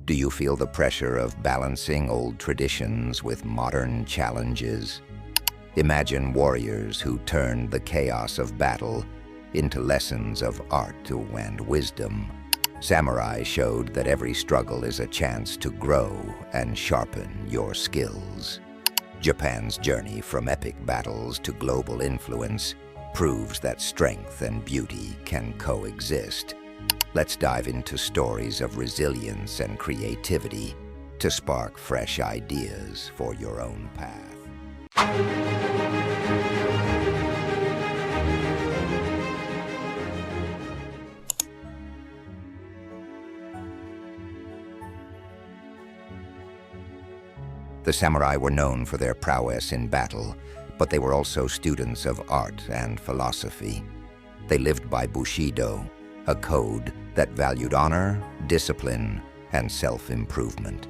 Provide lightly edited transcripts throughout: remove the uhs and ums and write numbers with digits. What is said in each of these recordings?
Do you feel the pressure of balancing old traditions with modern challenges? Imagine warriors who turned the chaos of battle into lessons of art and wisdom. Samurai showed that every struggle is a chance to grow and sharpen your skills. Japan's journey from epic battles to global influence proves that strength and beauty can coexist. Let's dive into stories of resilience and creativity to spark fresh ideas for your own path. The samurai were known for their prowess in battle, but they were also students of art and philosophy. They lived by bushido, a code that valued honor, discipline, and self-improvement.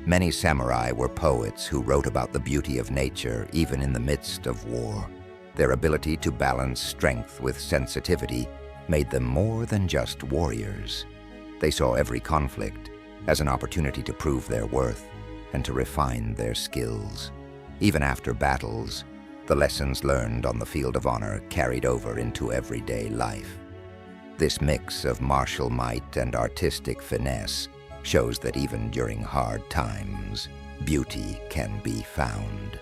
Many samurai were poets who wrote about the beauty of nature even in the midst of war. Their ability to balance strength with sensitivity made them more than just warriors. They saw every conflict as an opportunity to prove their worth and to refine their skills. Even after battles, the lessons learned on the field of honor carried over into everyday life. This mix of martial might and artistic finesse shows that even during hard times, beauty can be found.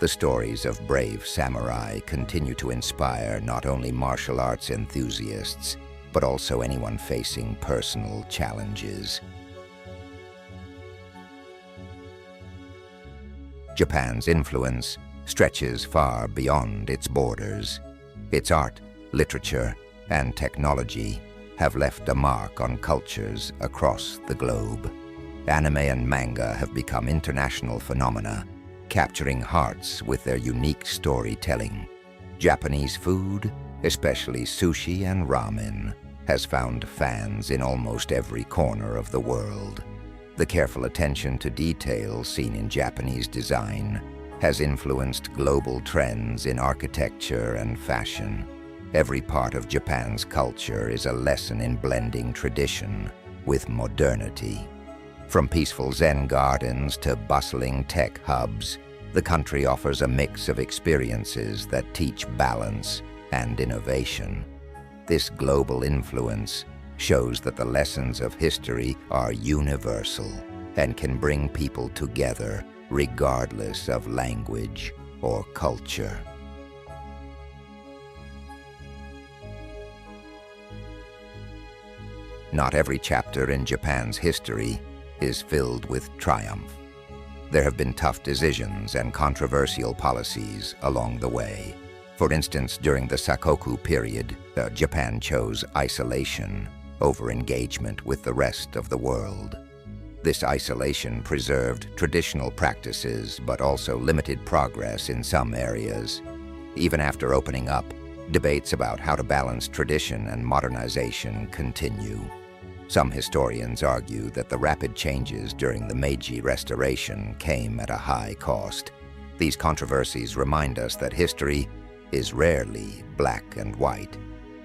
The stories of brave samurai continue to inspire not only martial arts enthusiasts, but also anyone facing personal challenges. Japan's influence stretches far beyond its borders. Its art, literature, and technology have left a mark on cultures across the globe. Anime and manga have become international phenomena, capturing hearts with their unique storytelling. Japanese food, especially sushi and ramen, has found fans in almost every corner of the world. The careful attention to detail seen in Japanese design has influenced global trends in architecture and fashion. Every part of Japan's culture is a lesson in blending tradition with modernity. From peaceful Zen gardens to bustling tech hubs, the country offers a mix of experiences that teach balance and innovation. This global influence shows that the lessons of history are universal and can bring people together regardless of language or culture. Not every chapter in Japan's history is filled with triumph. There have been tough decisions and controversial policies along the way. For instance, during the sakoku period, Japan chose isolation over engagement with the rest of the world. This isolation preserved traditional practices but also limited progress in some areas. Even after opening up, debates about how to balance tradition and modernization continue. Some historians argue that the rapid changes during the Meiji Restoration came at a high cost. These controversies remind us that history is rarely black and white.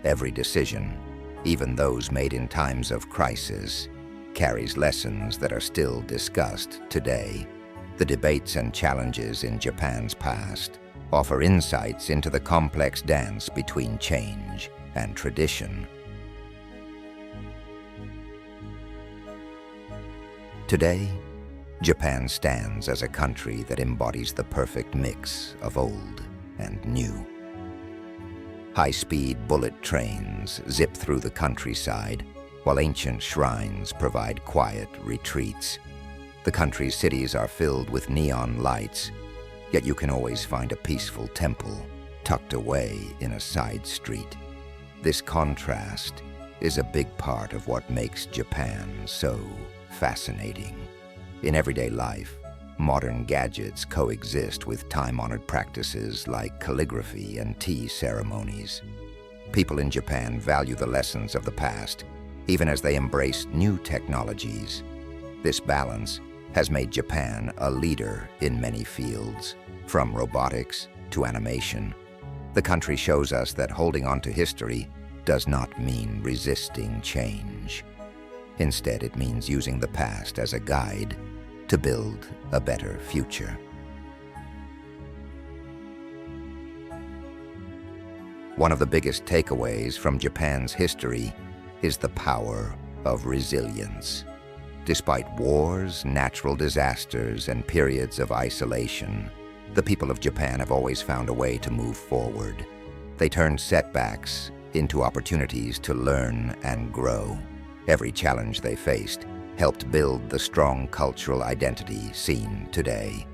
Every decision, even those made in times of crisis, carries lessons that are still discussed today. The debates and challenges in Japan's past offer insights into the complex dance between change and tradition. Today, Japan stands as a country that embodies the perfect mix of old and new. High-speed bullet trains zip through the countryside, while ancient shrines provide quiet retreats. The country's cities are filled with neon lights, yet you can always find a peaceful temple tucked away in a side street. This contrast is a big part of what makes Japan so fascinating. In everyday life, modern gadgets coexist with time-honored practices like calligraphy and tea ceremonies. People in Japan value the lessons of the past, even as they embrace new technologies. This balance has made Japan a leader in many fields, from robotics to animation. The country shows us that holding on to history does not mean resisting change. Instead, it means using the past as a guide to build a better future. One of the biggest takeaways from Japan's history is the power of resilience. Despite wars, natural disasters, and periods of isolation, the people of Japan have always found a way to move forward. They turned setbacks into opportunities to learn and grow. Every challenge they faced helped build the strong cultural identity seen today.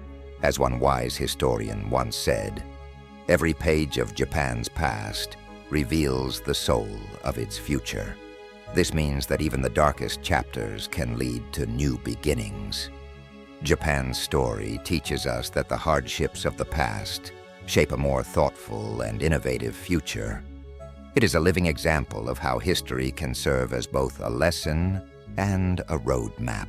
As one wise historian once said, "Every page of Japan's past reveals the soul of its future." This means that even the darkest chapters can lead to new beginnings. Japan's story teaches us that the hardships of the past shape a more thoughtful and innovative future. It is a living example of how history can serve as both a lesson and a roadmap.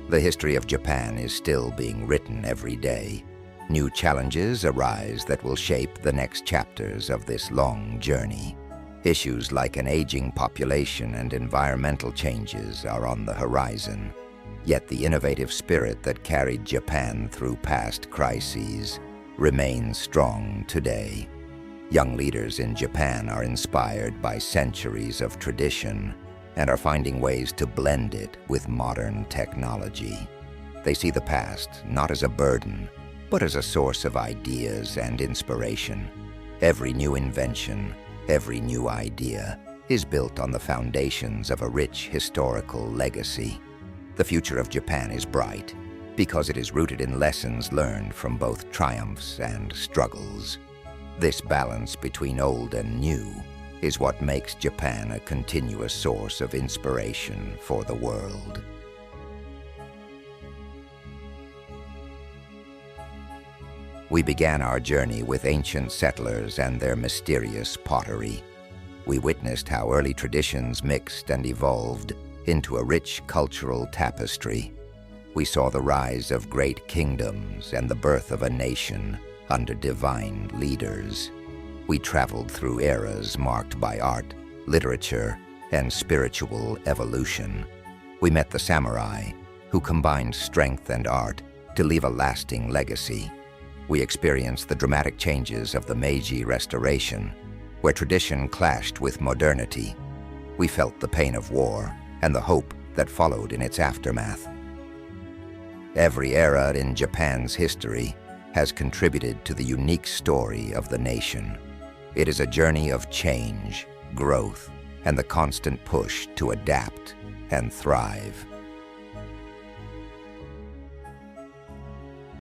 The history of Japan is still being written every day. New challenges arise that will shape the next chapters of this long journey. Issues like an aging population and environmental changes are on the horizon. Yet the innovative spirit that carried Japan through past crises remains strong today. Young leaders in Japan are inspired by centuries of tradition and are finding ways to blend it with modern technology. They see the past not as a burden, but as a source of ideas and inspiration. Every new invention, every new idea is built on the foundations of a rich historical legacy. The future of Japan is bright because it is rooted in lessons learned from both triumphs and struggles. This balance between old and new is what makes Japan a continuous source of inspiration for the world. We began our journey with ancient settlers and their mysterious pottery. We witnessed how early traditions mixed and evolved into a rich cultural tapestry. We saw the rise of great kingdoms and the birth of a nation under divine leaders. We traveled through eras marked by art, literature, and spiritual evolution. We met the samurai, who combined strength and art to leave a lasting legacy. We experienced the dramatic changes of the Meiji Restoration, where tradition clashed with modernity. We felt the pain of war and the hope that followed in its aftermath. Every era in Japan's history has contributed to the unique story of the nation. It is a journey of change, growth, and the constant push to adapt and thrive.